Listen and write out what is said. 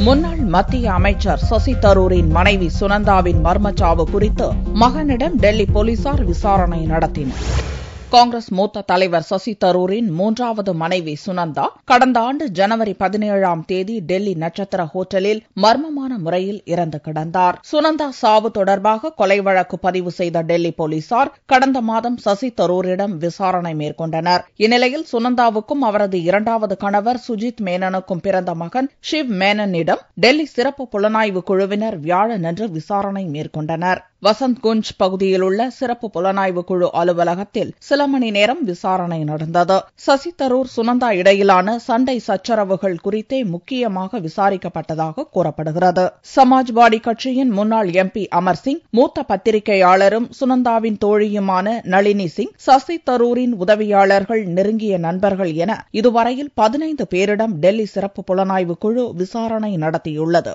முன்னாள் மத்திய அமைச்சர் சசி தரூரின் மனைவி சுனந்தாவின் மர்மச்சாவு குறித்து மகனிடம் டெல்லி போலீசார் விசாரணை நடத்தினர். காங்கிரஸ் மூத்த தலைவர் சசி தரூரின் மூன்றாவது மனைவி சுனந்தா கடந்த ஆண்டு ஜனவரி 17ஆம் தேதி டெல்லி நட்சத்திர ஹோட்டலில் மர்மமான முறையில் இறந்து கிடந்தார். சுனந்தா சாவு தொடர்பாக கொலை வழக்கு பதிவு செய்த டெல்லி போலீசார் கடந்த மாதம் சசி தரூரிடம் விசாரணை மேற்கொண்டனர். இந்நிலையில் சுனந்தாவுக்கும் அவரது இரண்டாவது கணவர் சுஜித் மேனனுக்கும் பிறந்த மகன் ஷிவ் மேனனிடம் டெல்லி சிறப்பு புலனாய்வு குழுவினர் வியாழனன்று விசாரணை மேற்கொண்டனர். வசந்த் குஞ்ச் பகுதியில் உள்ள சிறப்பு புலனாய்வு குழு அலுவலகத்தில் சில மணி நேரம் விசாரணை நடந்தது. சசி தரூர் சுனந்தா இடையிலான சண்டை சச்சரவுகள் குறித்தே முக்கியமாக விசாரிக்கப்பட்டதாக கூறப்படுகிறது. சமாஜ்வாடி கட்சியின் முன்னாள் MP அமர் சிங், மூத்த பத்திரிகையாளரும் சுனந்தாவின் தோழியுமான நளினி சிங், சசி தரூரின் உதவியாளர்கள், நெருங்கிய நண்பர்கள் என இதுவரையில் 15 பேரிடம் டெல்லி சிறப்பு புலனாய்வு குழு விசாரணை நடத்தியுள்ளது.